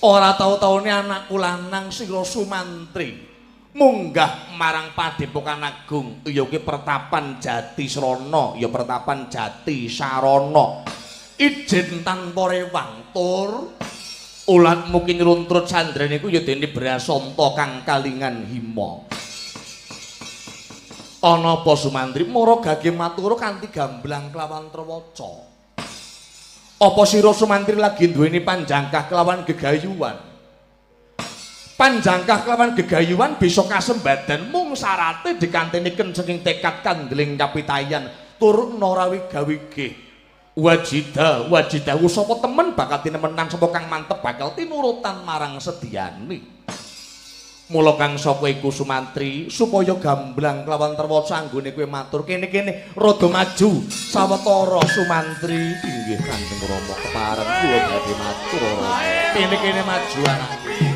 ora tau-taune anakku lanang sira Sumantri munggah marang Padepokan Agung ya ki Pertapan Jati Srana ya Pertapan Jati Sarana ijin tanpa rewang tur ulatmu ki nyruntrut sandrane iku ya dene Brasanta kang kalingan hima. Ana apa Sumantri mara gage matur kanthi gamblang kelawan trewaca. Apa sira Sumantri lagi duweni panjangkah kelawan gegayuhan? Panjangkah kelawan gegayuhan bisa kasembadan mung syarate dikanteni kencenging tekad kandling kapitayan tur narawi gawigih. Wajidah sapa temen bakal tinemenan sapa kang mantep bakal tinurutan marang sediane. Mula kang sapa iku Sumantri supaya gamblang kelawan terwaca anggone kowe matur kene-kene rada maju sawetara Sumantri inggih Kanjeng Rama kepareng kula badhe matur kene-kene maju anakku.